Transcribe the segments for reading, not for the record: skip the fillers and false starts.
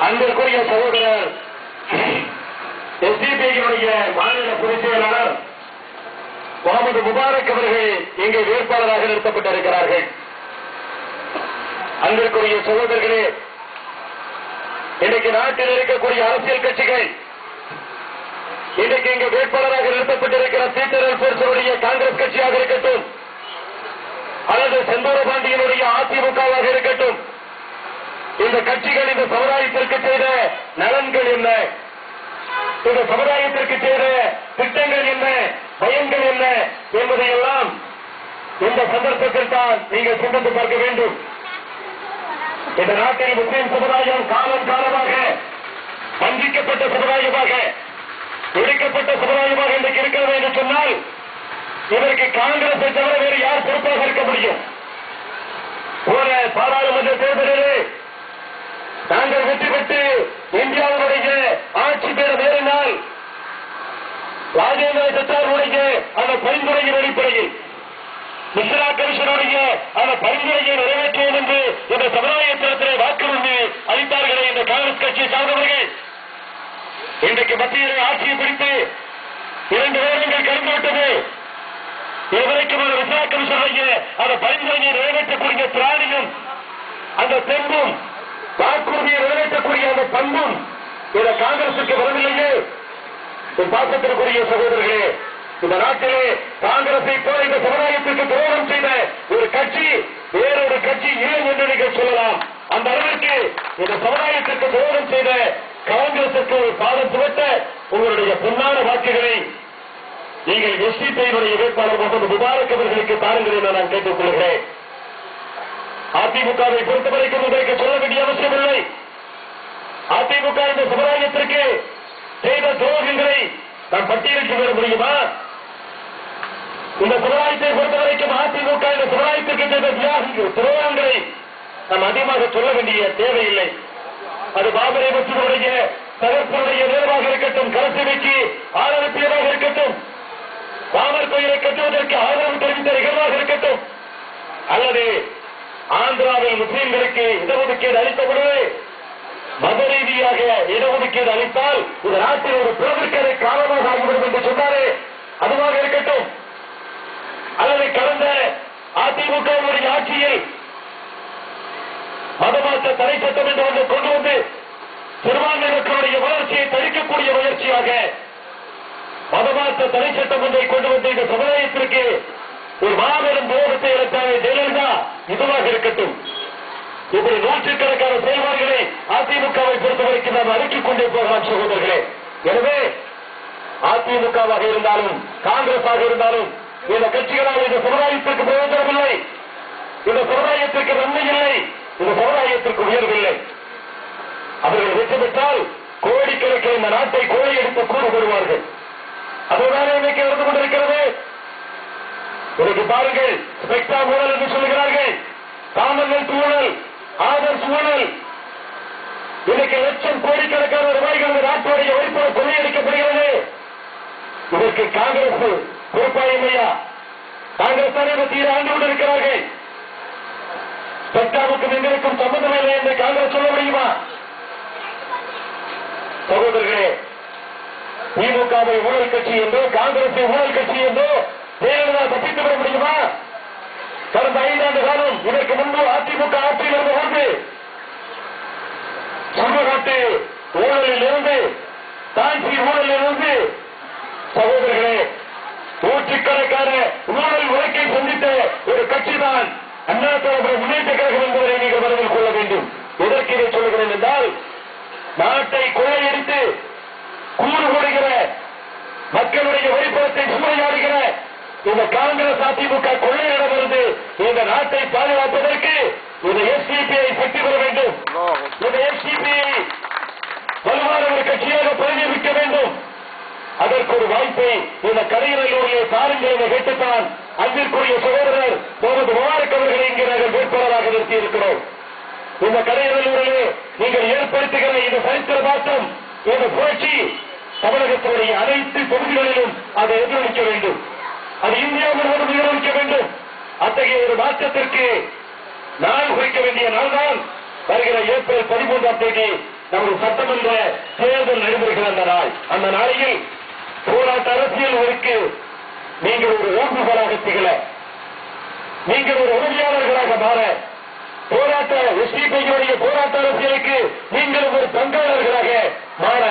அன்பிற்குரிய சகோதரர் எஸ்டிபியினுடைய மாநில பொதுச் செயலாளர் முகமது முபாரக் அவர்கள் இங்கே வேட்பாளராக நிறுத்தப்பட்டிருக்கிறார்கள். அன்பிற்குரிய சகோதரர்களே, இன்றைக்கு நாட்டில் இருக்கக்கூடிய அரசியல் கட்சிகள் இன்றைக்கு இங்கு வேட்பாளராக நிறுத்தப்பட்டிருக்கிற பீட்டர் காங்கிரஸ் கட்சியாக இருக்கட்டும் அல்லது செந்தூர பாண்டியனுடைய அதிமுகவாக இருக்கட்டும், இந்த கட்சிகள் இந்த சமுதாயத்திற்கு செய்த நலன்கள் என்ன, இந்த சமுதாயத்திற்கு செய்த திட்டங்கள் என்ன, பயன்கள் என்ன என்பதையெல்லாம் இந்த சந்தர்ப்பத்தில் தான் நீங்கள் சிந்தித்து பார்க்க வேண்டும். இந்த நாட்டில் முஸ்லிம் சமுதாயம் காலம் காலமாக வஞ்சிக்கப்பட்ட சமுதாயமாக, ஒடுக்கப்பட்ட சமுதாயமாக இன்றைக்கு இருக்கிறது என்று சொன்னால் இதற்கு காங்கிரஸை தவிர வேறு யார் பொறுப்பாக இருக்க முடியும்? போன பாராளுமன்ற தேர்தலிலே நாங்கள் வெற்றி பெற்று இந்தியாவுடைய ஆட்சி பெற வேறினால் ராஜேந்திர சச்சாருடைய அந்த பரிந்துரையின் அடிப்படையில் மிஸ்ரா கமிஷனுடைய அந்த பரிந்துரையை நிறைவேற்றுவோம் என்று இந்த சமுதாயத்திலே வாக்குறுதி அளித்தார்களே இந்த காங்கிரஸ் கட்சியை சார்ந்தவர்கள், இன்றைக்கு மத்தியிலே ஆட்சியை பிடித்து 2 வருடங்கள் கடந்துவிட்டது. இதுவரைக்கும் அந்த மிஸ்ரா கமிஷனுடைய அந்த பரிந்துரையை நிறைவேற்றக்கூடிய திராணியும் அந்த தெம்பும் வாக்குறுதியை நிறைவேற்றக்கூடிய அந்த பண்பும் இந்த காங்கிரசுக்கு வரவில்லையே. பாசத்திற்குரிய சகோதரர்களே, இந்த நாட்டிலே காங்கிரஸை போல இந்த சமுதாயத்திற்கு துரோகம் செய்த ஒரு கட்சி வேறொரு கட்சி இல்லை என்று நீங்கள் சொல்லலாம். அந்த அளவிற்கு இந்த சமுதாயத்திற்கு துரோகம் செய்த காங்கிரசுக்கு ஒரு பாதம் சுமத்த உங்களுடைய பொன்னான வாக்குகளை நீங்கள் எஸ்டிபியினுடைய வேட்பாளர் முகமது முபாரக் அவர்களுக்கு தாருங்கள் என்று நான் கேட்டுக் கொள்கிறேன். அதிமுகவை பொறுத்தவரைக்கும் உங்களுக்கு சொல்ல வேண்டிய அவசியம் இல்லை. அதிமுக இந்த சமுதாயத்திற்கு செய்த துரோகங்களை நாம் பட்டியலிட்டு வர முடியுமா? இந்த சமுதாயத்தை பொறுத்தவரைக்கும் அதிமுக இந்த சமுதாயத்திற்கு செய்த துரோகங்களை நாம் அதிகமாக சொல்ல வேண்டிய தேவையில்லை. அது பாபரை மசூதியுடைய தகர்ப்பனுடைய நிர்வாக இருக்கட்டும், கரசபைக்கு ஆதரவியதாக இருக்கட்டும், ராமர் கோயிலை கட்டுவதற்கு ஆதரவு தெரிவித்த நிகழ்வாக இருக்கட்டும், அல்லது ஆந்திராவில் முஸ்லீம்களுக்கு இடஒதுக்கீடு அளித்தபொழுது மத ரீதியாக இடஒதுக்கீடு அளித்தால் இந்த நாட்டில் ஒரு பிறவிற்கரை காலமாக ஆகிவிடும் என்று சொன்னாரே, அதுவாக இருக்கட்டும், அல்லது கடந்த அதிமுகவுடைய ஆட்சியில் மதமாற்ற தடை சட்டம் என்று ஒன்று கொண்டு வந்து சிறுபான்மை மக்களுடைய வளர்ச்சியை தடுக்கக்கூடிய முயற்சியாக மதமாற்ற தடை சட்டம் ஒன்றை கொண்டு வந்து இந்த சமுதாயத்திற்கு ஒரு மாபெரும் துரோகத்தை இழந்தாங்க ஜெயலலிதா, இதுவாக இருக்கட்டும். இப்படி நூற்றுக்கணக்கான செயல்பாடுகளை அதிமுகவை பொறுத்தவரைக்கும் நாம் அடுக்கிக் கொண்டே போகலாம் சகோதரர்களே. எனவே அதிமுகவாக இருந்தாலும் காங்கிரஸாக இருந்தாலும் இந்த கட்சிகளால் இந்த சமுதாயத்திற்கு பிரயோஜனம் இல்லை, இந்த சமுதாயத்திற்கு நன்மை இல்லை, இந்த சமுதாயத்திற்கு உயர்வில்லை. அவர்கள் வெற்றி பெற்றால் கோடிக்கணக்கில் இந்த நாட்டை கோழையடித்து கூறு வருவார்கள். அதுதான் இன்னைக்கு நடந்து கொண்டிருக்கிறது. இன்னைக்கு பாருங்கள், ஸ்பெக்டா ஊழல் என்று சொல்லுகிறார்கள், காமன்வெல்த் ஊழல், ஆதர்ஸ் ஊழல், இன்னைக்கு லட்சம் கோடிக்கணக்கான ரூபாய்கள் இந்த நாட்டுடைய வரிப்பட கொள்ளையடிக்கப்படுகிறது. இதற்கு காங்கிரஸ் பொறுப்பாயில்லையா? காங்கிரஸ் தானே மத்தியில் ஆண்டு கொண்டிருக்கிறார்கள். ஸ்பெக்டாவுக்கும் எங்களுக்கும் சம்பந்தம் இல்லை என்று காங்கிரஸ் சொல்ல முடியுமா? சகோதரர்களே, திமுகவை ஊழல் கட்சி என்றோ காங்கிரஸை ஊழல் கட்சி என்றோ ஜெயலலிதா தப்பித்து விட முடியுமா? கடந்த 5 ஆண்டு காலம் இதற்கு முன்பு அதிமுக ஆட்சியில் இருந்தபோது சமூகத்து ஊழலில் இருந்து தாஞ்சி ஊழலில் இருந்து சகோதரர்களே நூற்றுக்கணக்கான ஊழல் வழக்கை சந்தித்த ஒரு கட்சி தான் அண்ணா திராவிட முன்னேற்ற கழகம் என்பதை நீங்கள் மனதில் கொள்ள வேண்டும். எதற்கு இதை சொல்லுகிறேன் என்றால், நாட்டை கொள்ளையடித்து கூறு கொடுக்கிற மக்களுடைய வரிப்பணத்தை சூறையாடுகிற இந்த காங்கிரஸ் அதிமுக கொள்ளையிடமிருந்து இந்த நாட்டை பாதுகாப்பதற்கு இந்த எஸ்டிபியை சக்தி பெற வேண்டும். இந்த எஸ்டிபியை வலுவான ஒரு கட்சியாக பரிணமிக்க வேண்டும். அதற்கு ஒரு வாய்ப்பை இந்த கடையிலூரிலே பாருங்கள் என கேட்டுத்தான் அன்பிற்குரிய சகோதரர் முகமது முபாரக் அவர்களை இங்கே நாங்கள் வேட்பாளராக நிறுத்தி இருக்கிறோம். இந்த கடையிலூரிலே நீங்கள் ஏற்படுத்துகிற இந்த சரித்திர மாற்றம், இந்த புரட்சி தமிழகத்தினுடைய அனைத்து பகுதிகளிலும் அதை எதிரொலிக்க வேண்டும். அது இந்தியா முழுவதும் எதிரொலிக்க வேண்டும். அத்தகைய ஒரு மாற்றத்திற்கு நாள் குறிக்க வேண்டிய நாள்தான் வருகிற ஏப்ரல் 13ஆம் தேதி நமது சட்டமன்ற தேர்தல் நடைபெறுகிற அந்த நாளையில் போராட்ட அரசியல்களுக்கு நீங்கள் ஒரு ஊர்வலாக திகழ, நீங்கள் ஒரு உதவியாளர்களாக மாற, போராட்ட எஸ்டிபியுடைய போராட்ட அரசியலுக்கு நீங்கள் ஒரு பங்காளர்களாக மாற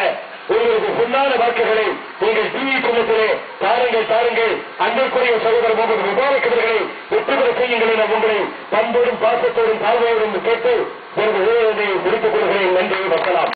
உங்களுக்கு பொன்னான வாக்குகளை நீங்கள் டிவி குழுமத்திலே தாருங்கள். அன்பிற்குரிய சகோதரர் முகமது முபாரக் அவர்களை வெற்றி பெற செய்யுங்கள் என உங்களை பண்போடும் பாசத்தோடும் தாழ்மையோடும் கேட்டு எனது உரையை முடித்துக் கொள்கிறேன். நன்றி, வணக்கம்.